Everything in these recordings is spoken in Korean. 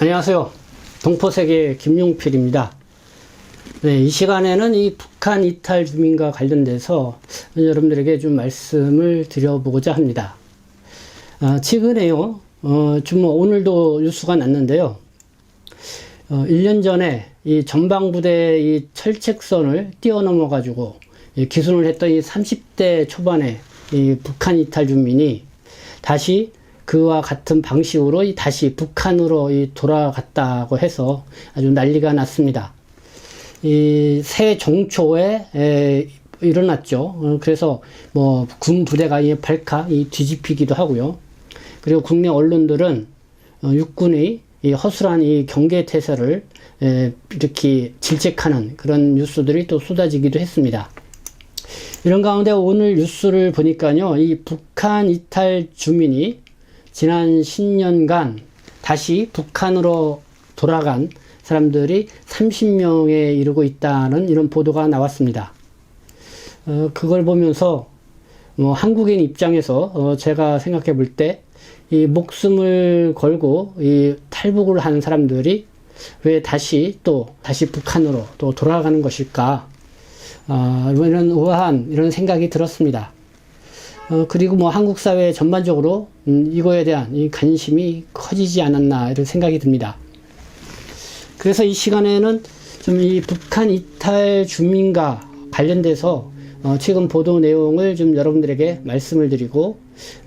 안녕하세요. 동포세계 김용필입니다. 네, 이 시간에는 이 북한 이탈 주민과 관련돼서 여러분들에게 좀 말씀을 드려보고자 합니다. 최근에요, 오늘도 뉴스가 났는데요. 1년 전에 이 전방부대 이 철책선을 뛰어넘어 가지고 기순을 했던 이 30대 초반의 이 북한 이탈 주민이 다시 그와 같은 방식으로 다시 북한으로 돌아갔다고 해서 아주 난리가 났습니다. 이 새 종초에 일어났죠. 그래서 뭐 군 부대가 발칵 뒤집히기도 하고요. 그리고 국내 언론들은 육군의 이 허술한 이 경계 태세를 이렇게 질책하는 그런 뉴스들이 또 쏟아지기도 했습니다. 이런 가운데 오늘 뉴스를 보니까요, 이 북한 이탈 주민이 지난 10년간 다시 북한으로 돌아간 사람들이 30명에 이르고 있다는 이런 보도가 나왔습니다. 그걸 보면서 한국인 입장에서 제가 생각해 볼 때 이 목숨을 걸고 이 탈북을 한 사람들이 왜 다시 북한으로 또 돌아가는 것일까? 이런 우아한 이런 생각이 들었습니다. 그리고 한국 사회 전반적으로 이거에 대한 이 관심이 커지지 않았나 이런 생각이 듭니다. 그래서 이 시간에는 좀 이 북한 이탈 주민과 관련돼서 최근 보도 내용을 좀 여러분들에게 말씀을 드리고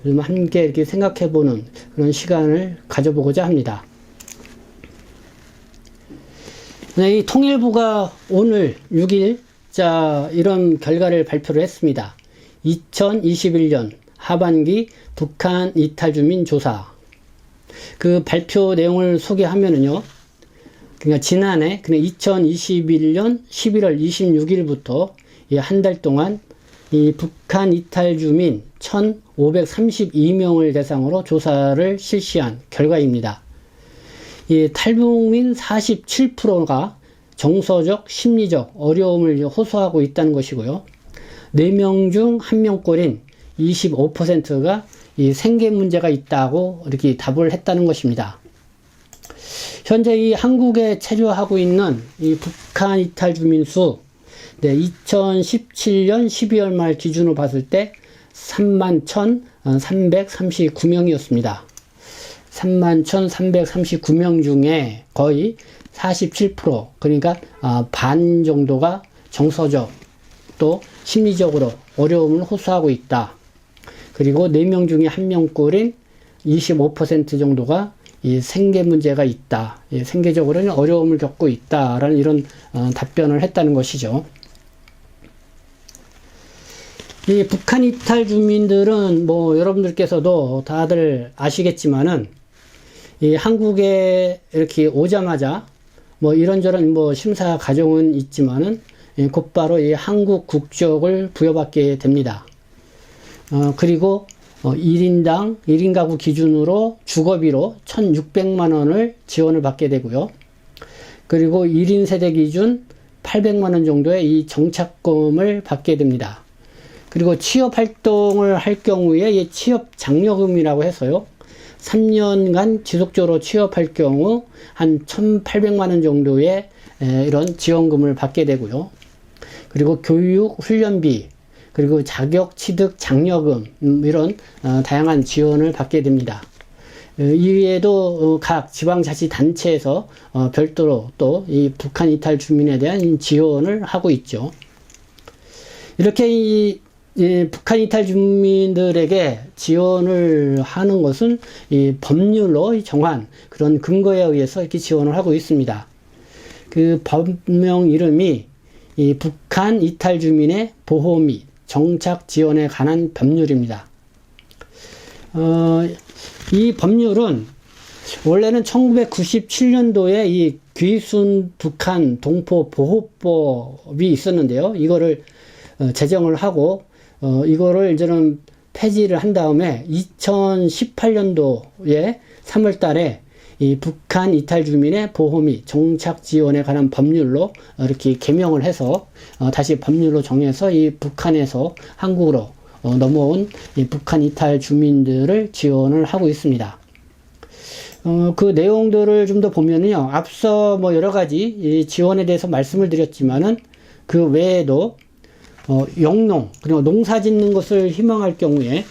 좀 함께 이렇게 생각해보는 그런 시간을 가져보고자 합니다. 네, 이 통일부가 오늘 6일 이런 결과를 발표를 했습니다. 2021년 하반기 북한 이탈 주민 조사. 그 발표 내용을 소개하면은요, 그러니까 지난해 2021년 11월 26일부터 한 달 동안 이 북한 이탈 주민 1,532명을 대상으로 조사를 실시한 결과입니다. 이 탈북민 47%가 정서적, 심리적 어려움을 호소하고 있다는 것이고요. 4명 중 1명꼴인 25%가 이 생계 문제가 있다고 이렇게 답을 했다는 것입니다. 현재 이 한국에 체류하고 있는 이 북한 이탈 주민 수, 2017년 12월 말 기준으로 봤을 때 31,339명이었습니다. 31,339명 중에 거의 47%, 그러니까 반 정도가 정서적 또 심리적으로 어려움을 호소하고 있다. 그리고 4명 중에 1명꼴인 25% 정도가 이 생계 문제가 있다. 생계적으로는 어려움을 겪고 있다라는 이런 답변을 했다는 것이죠. 이 북한 이탈 주민들은 여러분들께서도 다들 아시겠지만은 이 한국에 이렇게 오자마자 이런저런 심사 과정은 있지만은 곧바로 이 한국 국적을 부여받게 됩니다. 그리고 1인당 1인 가구 기준으로 주거비로 1,600만 원을 지원을 받게 되고요. 그리고 1인 세대 기준 800만 원 정도의 이 정착금을 받게 됩니다. 그리고 취업 활동을 할 경우에 이 취업 장려금이라고 해서요, 3년간 지속적으로 취업할 경우 한 1,800만 원 정도의 이런 지원금을 받게 되고요. 그리고 교육 훈련비, 그리고 자격 취득 장려금, 이런 다양한 지원을 받게 됩니다. 이외에도 각 지방자치단체에서 별도로 또 이 북한 이탈 주민에 대한 지원을 하고 있죠. 이렇게 이 북한 이탈 주민들에게 지원을 하는 것은 이 법률로 정한 그런 근거에 의해서 이렇게 지원을 하고 있습니다. 그 법명 이름이 이 북한 이탈 주민의 보호 및 정착 지원에 관한 법률입니다. 이 법률은 원래는 1997년도에 이 귀순 북한 동포 보호법이 있었는데요. 이거를 제정을 하고 이거를 이제는 폐지를 한 다음에 2018년도에 3월 달에 이 북한 이탈 주민의 보호 및 정착 지원에 관한 법률로 이렇게 개명을 해서 다시 법률로 정해서 이 북한에서 한국으로 넘어온 이 북한 이탈 주민들을 지원을 하고 있습니다. 그 내용들을 좀 더 보면요. 앞서 뭐 여러 가지 이 지원에 대해서 말씀을 드렸지만은 그 외에도 영농, 그리고 농사 짓는 것을 희망할 경우에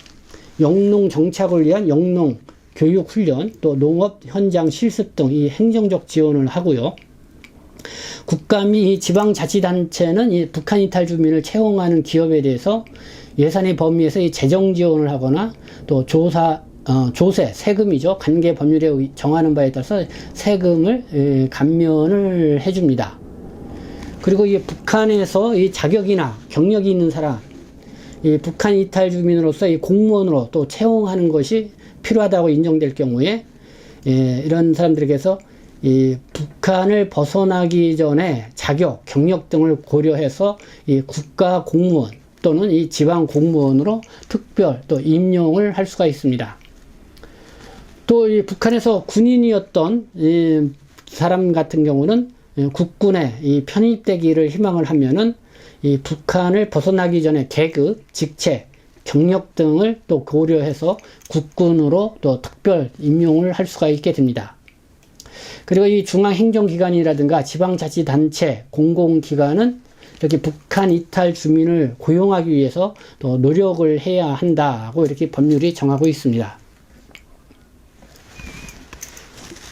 영농 정착을 위한 영농 교육 훈련, 또 농업 현장 실습 등 이 행정적 지원을 하고요. 국가 및 지방자치단체는 이 북한 이탈 주민을 채용하는 기업에 대해서 예산의 범위에서 이 재정 지원을 하거나 또 조세, 세금이죠. 관계 법률에 정하는 바에 따라서 세금을 감면을 해줍니다. 그리고 이 북한에서 이 자격이나 경력이 있는 사람, 이 북한 이탈 주민으로서 이 공무원으로 또 채용하는 것이 필요하다고 인정될 경우에 이런 사람들에게서 이 북한을 벗어나기 전에 자격, 경력 등을 고려해서 이 국가 공무원 또는 이 지방 공무원으로 특별 또 임용을 할 수가 있습니다. 또 이 북한에서 군인이었던 이 사람 같은 경우는 국군에 이 편입되기를 희망을 하면은 이 북한을 벗어나기 전에 계급, 직책, 경력 등을 또 고려해서 국군으로 또 특별 임용을 할 수가 있게 됩니다. 그리고 이 중앙행정기관이라든가 지방자치단체, 공공기관은 이렇게 북한 이탈 주민을 고용하기 위해서 또 노력을 해야 한다고 이렇게 법률이 정하고 있습니다.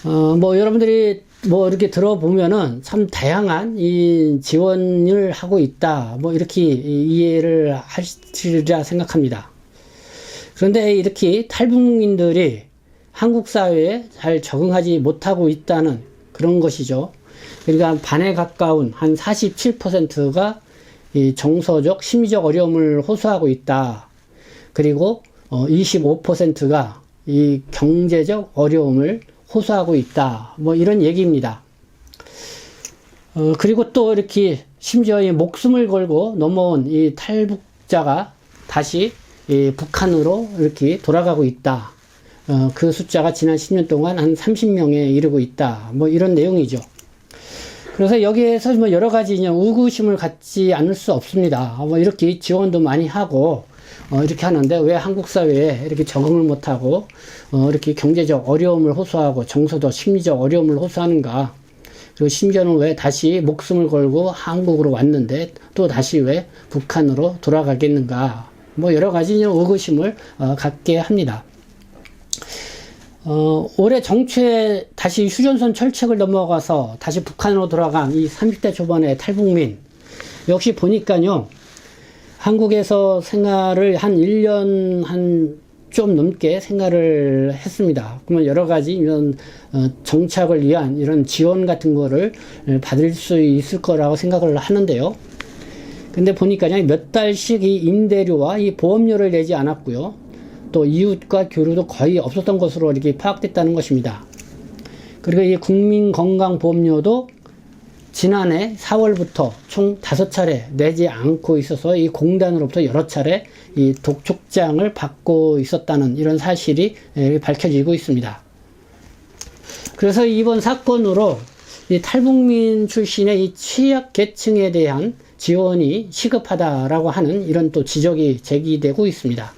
뭐 여러분들이 뭐 이렇게 들어보면은 참 다양한 이 지원을 하고 있다, 뭐 이렇게 이해를 하시리라 생각합니다. 그런데 이렇게 탈북민들이 한국 사회에 잘 적응하지 못하고 있다는 그런 것이죠. 그러니까 반에 가까운 한 47%가 이 정서적, 심리적 어려움을 호소하고 있다. 그리고 25%가 이 경제적 어려움을 호소하고 있다. 뭐 이런 얘기입니다. 그리고 또 이렇게 심지어 이 목숨을 걸고 넘어온 이 탈북자가 다시 이 북한으로 이렇게 돌아가고 있다. 그 숫자가 지난 10년 동안 한 30명에 이르고 있다. 뭐 이런 내용이죠. 그래서 여기에서 뭐 여러 가지 의구심을 갖지 않을 수 없습니다. 뭐 이렇게 지원도 많이 하고 이렇게 하는데 왜 한국 사회에 이렇게 적응을 못하고 이렇게 경제적 어려움을 호소하고 정서적 심리적 어려움을 호소하는가. 그리고 심지어는 왜 다시 목숨을 걸고 한국으로 왔는데 또 다시 왜 북한으로 돌아가겠는가. 뭐 여러 가지 의구심을 갖게 합니다. 올해 정초에 다시 휴전선 철책을 넘어가서 다시 북한으로 돌아간 이 30대 초반의 탈북민, 역시 보니까요, 한국에서 생활을 한 1년 좀 넘게 생활을 했습니다. 그러면 여러 가지 이런 정착을 위한 이런 지원 같은 거를 받을 수 있을 거라고 생각을 하는데요. 근데 보니까요, 몇 달씩 이 임대료와 이 보험료를 내지 않았고요. 또 이웃과 교류도 거의 없었던 것으로 이렇게 파악됐다는 것입니다. 그리고 이 국민건강보험료도 지난해 4월부터 총 5차례 내지 않고 있어서 이 공단으로부터 여러 차례 이 독촉장을 받고 있었다는 이런 사실이 밝혀지고 있습니다. 그래서 이번 사건으로 이 탈북민 출신의 이 취약계층에 대한 지원이 시급하다라고 하는 이런 또 지적이 제기되고 있습니다.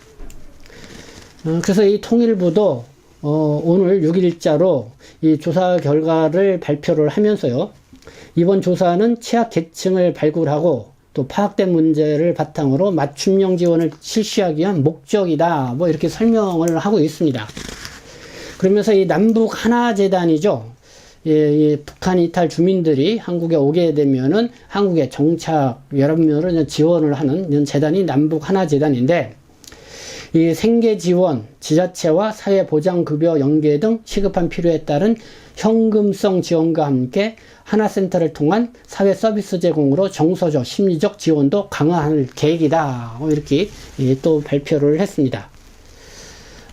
그래서 이 통일부도 오늘 6일자로 이 조사 결과를 발표를 하면서요. 이번 조사는 취약계층을 발굴하고 또 파악된 문제를 바탕으로 맞춤형 지원을 실시하기 위한 목적이다. 뭐 이렇게 설명을 하고 있습니다. 그러면서 이 남북 하나재단이죠. 이 북한 이탈 주민들이 한국에 오게 되면은 한국에 정착 여러 면으로 지원을 하는 이런 재단이 남북 하나재단인데, 이 생계 지원, 지자체와 사회보장급여 연계 등 시급한 필요에 따른 현금성 지원과 함께 하나센터를 통한 사회 서비스 제공으로 정서적, 심리적 지원도 강화할 계획이다. 이렇게 또 발표를 했습니다.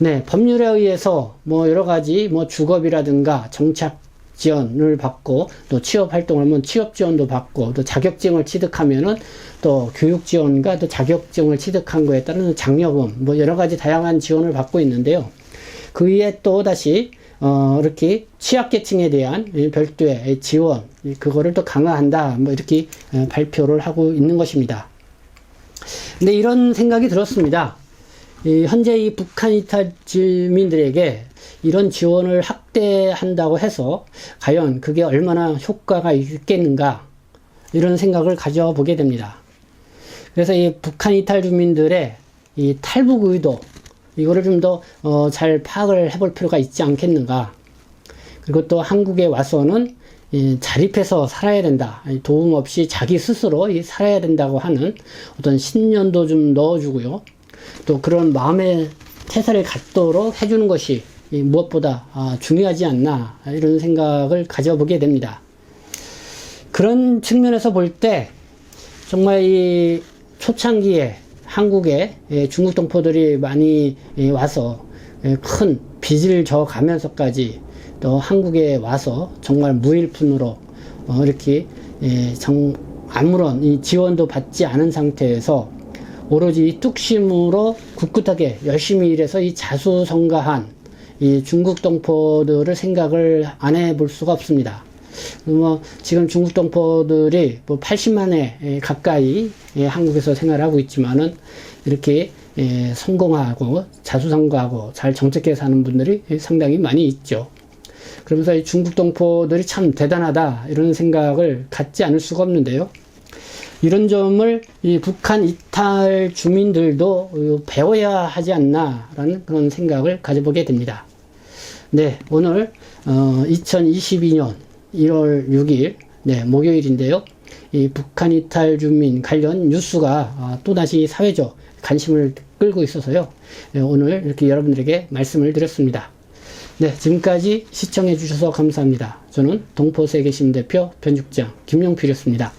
네, 법률에 의해서 뭐 여러 가지 뭐 주거비라든가 정착 지원을 받고 또 취업 활동을 하면 취업 지원도 받고 또 자격증을 취득하면은 또 교육 지원과 또 자격증을 취득한 거에 따른 장려금 뭐 여러 가지 다양한 지원을 받고 있는데요. 그 위에 또 다시 이렇게 취약계층에 대한 별도의 지원 그거를 또 강화한다 뭐 이렇게 발표를 하고 있는 것입니다. 근데 이런 생각이 들었습니다. 현재 이 북한 이탈 주민들에게 이런 지원을 확대한다고 해서 과연 그게 얼마나 효과가 있겠는가 이런 생각을 가져보게 됩니다. 그래서 이 북한 이탈 주민들의 이 탈북 의도 이거를 좀 더 잘 파악을 해볼 필요가 있지 않겠는가. 그리고 또 한국에 와서는 자립해서 살아야 된다. 도움 없이 자기 스스로 살아야 된다고 하는 어떤 신념도 좀 넣어주고요. 또 그런 마음의 태세를 갖도록 해주는 것이 무엇보다 중요하지 않나 이런 생각을 가져보게 됩니다. 그런 측면에서 볼 때 정말 이 초창기에 한국에 중국 동포들이 많이 와서 큰 빚을 져가면서까지 또 한국에 와서 정말 무일푼으로 이렇게 아무런 이 지원도 받지 않은 상태에서 오로지 뚝심으로 굳굳하게 열심히 일해서 이 자수성가한 이 중국 동포들을 생각을 안 해볼 수가 없습니다. 지금 중국 동포들이 80만에 가까이 한국에서 생활하고 있지만은 이렇게 성공하고 자수성가하고 잘 정착해 사는 분들이 상당히 많이 있죠. 그러면서 이 중국 동포들이 참 대단하다 이런 생각을 갖지 않을 수가 없는데요. 이런 점을 이 북한 이탈 주민들도 배워야 하지 않나라는 그런 생각을 가져보게 됩니다. 네, 오늘 2022년 1월 6일 목요일인데요. 이 북한 이탈 주민 관련 뉴스가 또다시 사회적 관심을 끌고 있어서요. 오늘 이렇게 여러분들에게 말씀을 드렸습니다. 네, 지금까지 시청해 주셔서 감사합니다. 저는 동포세계시민대표 편집장 김용필이었습니다.